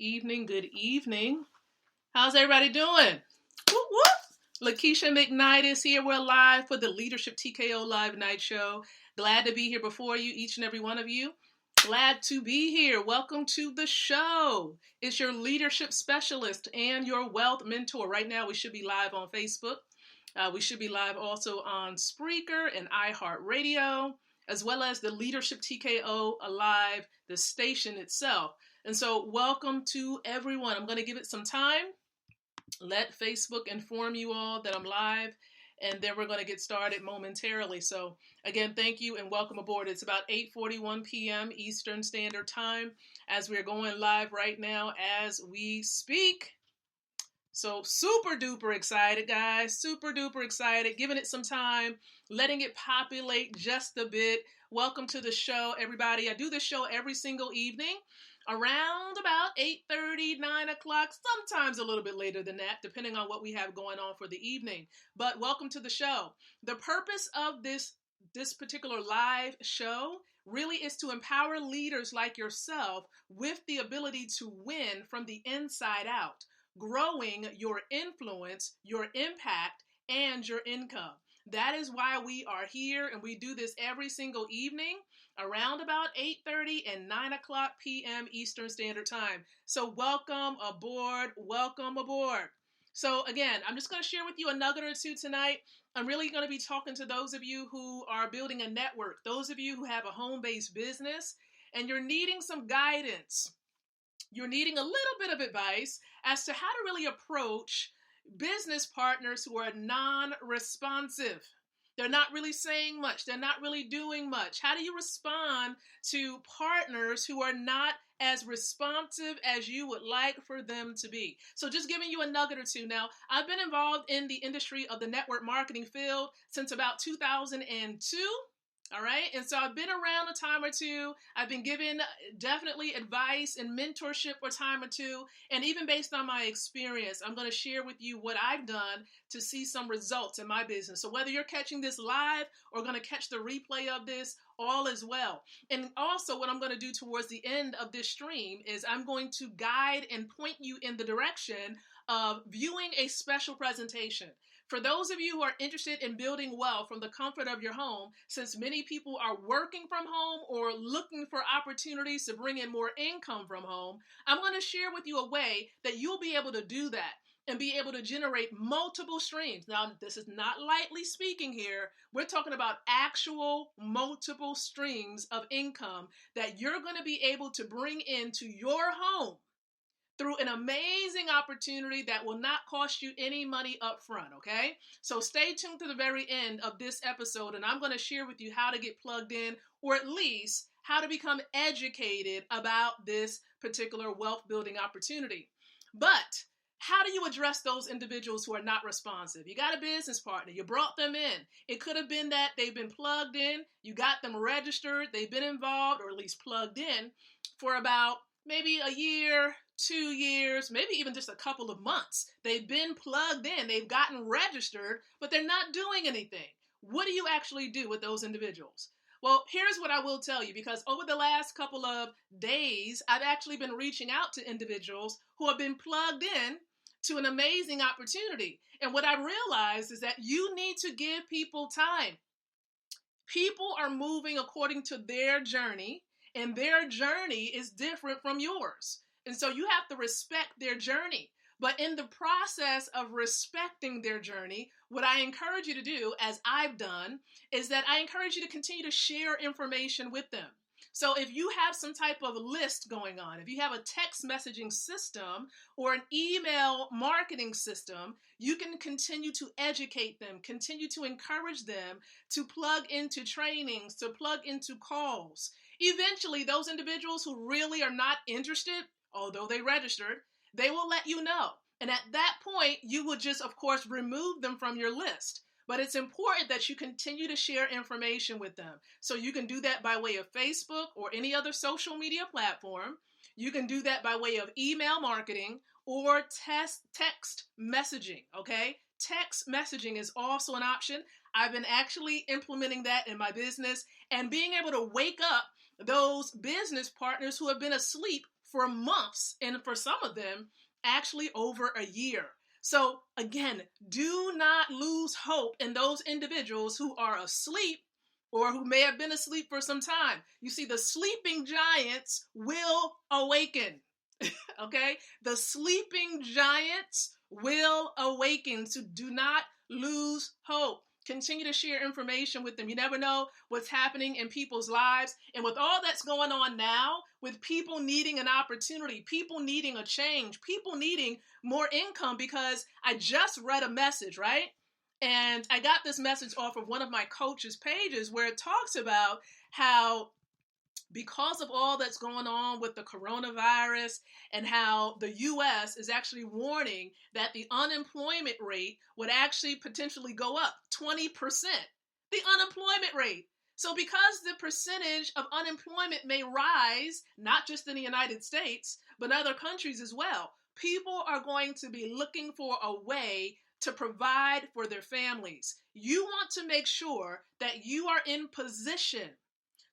Good evening. How's everybody doing? Whoop, whoop. Lakeisha McKnight is here. We're live for the Leadership TKO Live Night Show. Glad to be here before you, each and every one of you. Glad to be here. Welcome to the show. It's your leadership specialist and your wealth mentor. Right now, we should be live on Facebook. We should be live also on Spreaker and iHeartRadio, as well as the Leadership TKO Alive, the station itself. And so welcome to everyone. I'm going to give it some time. Let Facebook inform you all that I'm live, and then we're going to get started momentarily. So again, thank you and welcome aboard. It's about 8:41 p.m. Eastern Standard Time as we're going live right now as we speak. So super duper excited, guys. Super duper excited. Giving it some time, letting it populate just a bit. Welcome to the show, everybody. I do this show every single evening around about 8:30, 9 o'clock, sometimes a little bit later than that, depending on what we have going on for the evening. But welcome to the show. The purpose of this particular live show really is to empower leaders like yourself with the ability to win from the inside out, growing your influence, your impact, and your income. That is why we are here, and we do this every single evening around about 8:30 and 9 o'clock p.m. Eastern Standard Time. So welcome aboard, welcome aboard. So again, I'm just going to share with you a nugget or two tonight. I'm really going to be talking to those of you who are building a network, those of you who have a home-based business, and you're needing some guidance. You're needing a little bit of advice as to how to really approach business partners who are non-responsive. They're not really saying much. They're not really doing much. How do you respond to partners who are not as responsive as you would like for them to be? So just giving you a nugget or two. Now, I've been involved in the industry of the network marketing field since about 2002. All right. And so I've been around a time or two. I've been given definitely advice and mentorship a time or two. And even based on my experience, I'm going to share with you what I've done to see some results in my business. So whether you're catching this live or going to catch the replay of this, all is well. And also what I'm going to do towards the end of this stream is I'm going to guide and point you in the direction of viewing a special presentation. For those of you who are interested in building wealth from the comfort of your home, since many people are working from home or looking for opportunities to bring in more income from home, I'm going to share with you a way that you'll be able to do that and be able to generate multiple streams. Now, this is not lightly speaking here. We're talking about actual multiple streams of income that you're going to be able to bring into your home through an amazing opportunity that will not cost you any money up front, okay? So stay tuned to the very end of this episode, and I'm going to share with you how to get plugged in, or at least how to become educated about this particular wealth building opportunity. But how do you address those individuals who are not responsive? You got a business partner, you brought them in. It could have been that they've been plugged in, you got them registered, they've been involved, or at least plugged in for about maybe a year, 2 years, maybe even just a couple of months. They've been plugged in, they've gotten registered, but they're not doing anything. What do you actually do with those individuals? Well, here's what I will tell you, because over the last couple of days, I've actually been reaching out to individuals who have been plugged in to an amazing opportunity. And what I realized is that you need to give people time. People are moving according to their journey, and their journey is different from yours. And so you have to respect their journey. But in the process of respecting their journey, what I encourage you to do, as I've done, is that I encourage you to continue to share information with them. So if you have some type of list going on, if you have a text messaging system or an email marketing system, you can continue to educate them, continue to encourage them to plug into trainings, to plug into calls. Eventually, those individuals who really are not interested, although they registered, they will let you know. And at that point, you will just, of course, remove them from your list. But it's important that you continue to share information with them. So you can do that by way of Facebook or any other social media platform. You can do that by way of email marketing or text messaging, okay? Text messaging is also an option. I've been actually implementing that in my business and being able to wake up those business partners who have been asleep for months, and for some of them, actually over a year. So again, do not lose hope in those individuals who are asleep or who may have been asleep for some time. You see, the sleeping giants will awaken. Okay? The sleeping giants will awaken. So do not lose hope. Continue to share information with them. You never know what's happening in people's lives. And with all that's going on now, with people needing an opportunity, people needing a change, people needing more income, because I just read a message, right? And I got this message off of one of my coach's pages where it talks about how, because of all that's going on with the coronavirus, and how the U.S. is actually warning that the unemployment rate would actually potentially go up 20%. The unemployment rate. So because the percentage of unemployment may rise, not just in the United States, but other countries as well, people are going to be looking for a way to provide for their families. You want to make sure that you are in position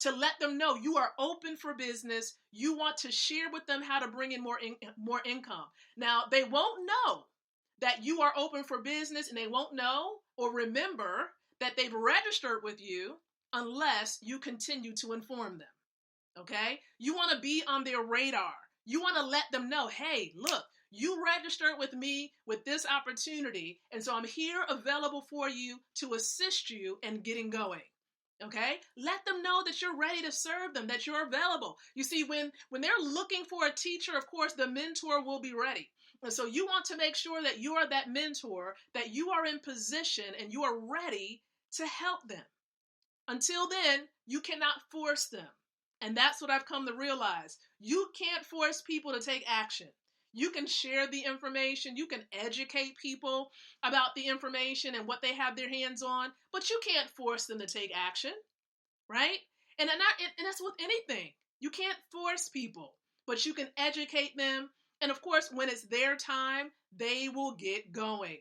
to let them know you are open for business. You want to share with them how to bring in more income. Now, they won't know that you are open for business, and they won't know or remember that they've registered with you unless you continue to inform them. Okay? You want to be on their radar. You want to let them know, hey, look, you registered with me with this opportunity, and so I'm here available for you to assist you in getting going. Okay? Let them know that you're ready to serve them, that you're available. You see, when they're looking for a teacher, of course, the mentor will be ready. And so you want to make sure that you are that mentor, that you are in position and you are ready to help them. Until then, you cannot force them. And that's what I've come to realize. You can't force people to take action. You can share the information. You can educate people about the information and what they have their hands on, but you can't force them to take action, right? And that's with anything. You can't force people, but you can educate them. And of course, when it's their time, they will get going.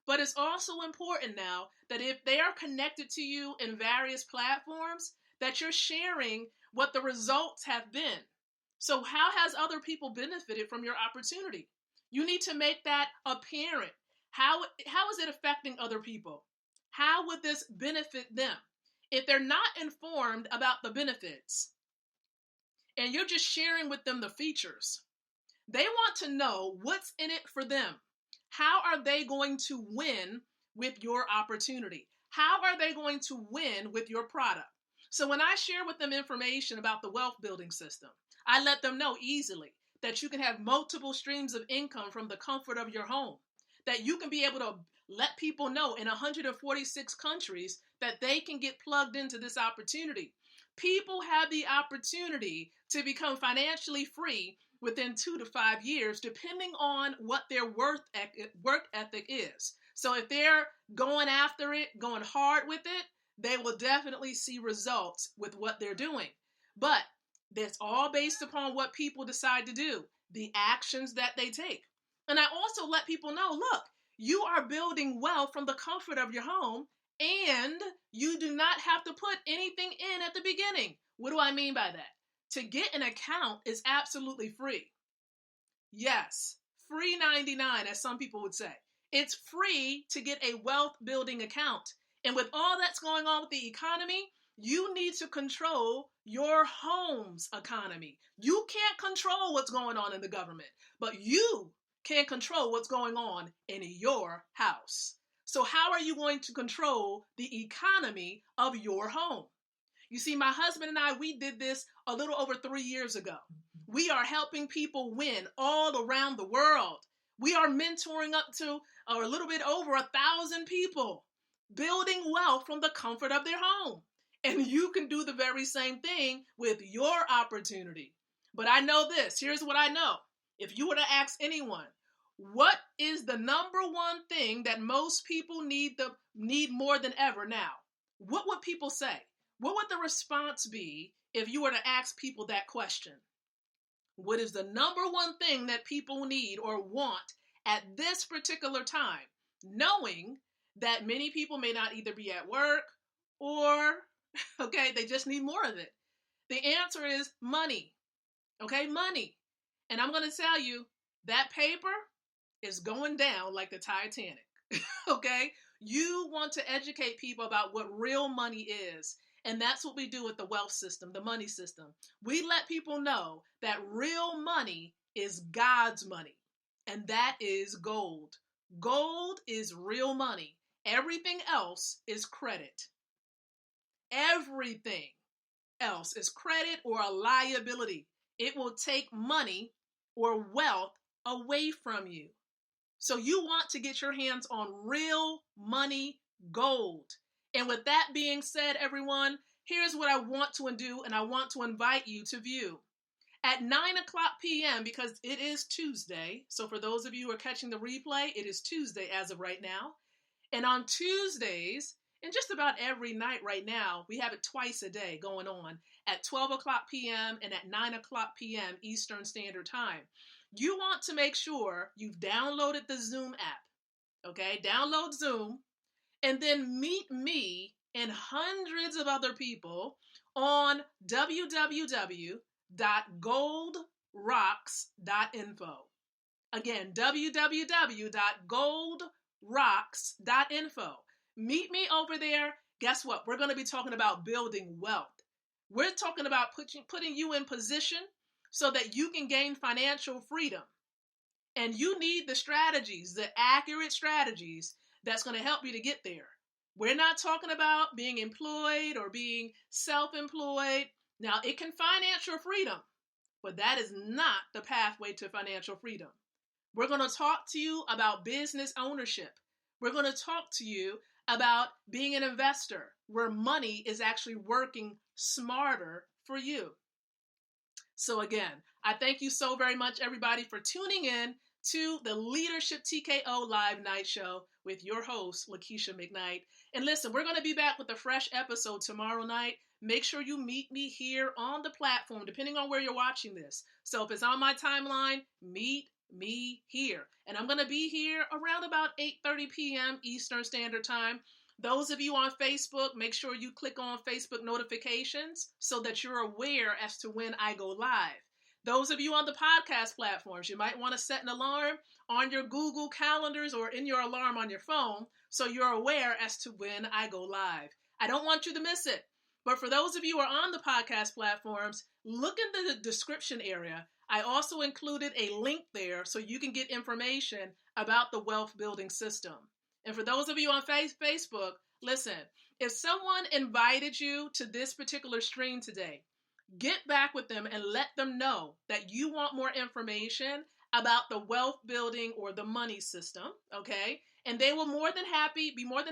But it's also important now that if they are connected to you in various platforms, that you're sharing what the results have been. So how has other people benefited from your opportunity? You need to make that apparent. How is it affecting other people? How would this benefit them? If they're not informed about the benefits and you're just sharing with them the features, they want to know what's in it for them. How are they going to win with your opportunity? How are they going to win with your product? So when I share with them information about the wealth building system, I let them know easily that you can have multiple streams of income from the comfort of your home, that you can be able to let people know in 146 countries that they can get plugged into this opportunity. People have the opportunity to become financially free within 2 to 5 years, depending on what their work ethic is. So if they're going after it, going hard with it, they will definitely see results with what they're doing. But that's all based upon what people decide to do, the actions that they take. And I also let people know, look, you are building wealth from the comfort of your home, and you do not have to put anything in at the beginning. What do I mean by that? To get an account is absolutely free. Yes, free 99, as some people would say. It's free to get a wealth building account. And with all that's going on with the economy, you need to control your home's economy. You can't control what's going on in the government, but you can control what's going on in your house. So how are you going to control the economy of your home? You see, my husband and I, we did this a little over 3 years ago. We are helping people win all around the world. We are mentoring up to a little bit over 1,000 people, building wealth from the comfort of their home. And you can do the very same thing with your opportunity. But I know this. Here's what I know. If you were to ask anyone, what is the number one thing that most people need more than ever now? What would people say? What would the response be if you were to ask people that question? What is the number one thing that people need or want at this particular time, knowing that many people may not either be at work or, okay, they just need more of it? The answer is money. Okay, money. And I'm going to tell you, that paper is going down like the Titanic. Okay? You want to educate people about what real money is. And that's what we do with the wealth system, the money system. We let people know that real money is God's money, and that is gold. Gold is real money. Everything else is credit. Everything else is credit or a liability. It will take money or wealth away from you. So you want to get your hands on real money gold. And with that being said, everyone, here's what I want to do, and I want to invite you to view. At 9 o'clock p.m., because it is Tuesday, so for those of you who are catching the replay, it is Tuesday as of right now. And on Tuesdays, and just about every night right now, we have it twice a day going on at 12 o'clock p.m. and at 9 o'clock p.m. Eastern Standard Time. You want to make sure you've downloaded the Zoom app, okay? Download Zoom, and then meet me and hundreds of other people on www.goldrocks.info. Again, www.goldrocks.info. Meet me over there. Guess what? We're going to be talking about building wealth. We're talking about putting you in position so that you can gain financial freedom. And you need the strategies, the accurate strategies that's going to help you to get there. We're not talking about being employed or being self-employed. Now, it can financial freedom, but that is not the pathway to financial freedom. We're going to talk to you about business ownership. We're going to talk to you about being an investor where money is actually working smarter for you. So again, I thank you so very much, everybody, for tuning in to the Leadership TKO Live Night Show with your host, Lakeisha McKnight. And listen, we're going to be back with a fresh episode tomorrow night. Make sure you meet me here on the platform, depending on where you're watching this. So if it's on my timeline, meet me here. And I'm going to be here around about 8:30 p.m. Eastern Standard Time. Those of you on Facebook, make sure you click on Facebook notifications so that you're aware as to when I go live. Those of you on the podcast platforms, you might want to set an alarm on your Google calendars or in your alarm on your phone so you're aware as to when I go live. I don't want you to miss it. But for those of you who are on the podcast platforms, look in the description area. I also included a link there so you can get information about the wealth building system. And for those of you on Facebook, listen, if someone invited you to this particular stream today, get back with them and let them know that you want more information about the wealth building or the money system, okay? And they will be more than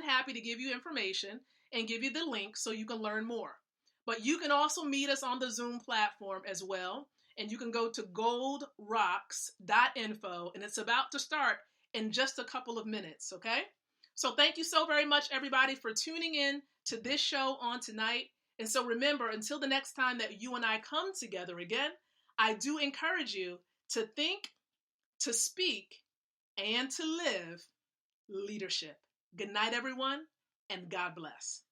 happy to give you information and give you the link so you can learn more. But you can also meet us on the Zoom platform as well. And you can go to goldrocks.info, and it's about to start in just a couple of minutes, okay? So thank you so very much, everybody, for tuning in to this show on tonight. And so remember, until the next time that you and I come together again, I do encourage you to think, to speak, and to live leadership. Good night, everyone, and God bless.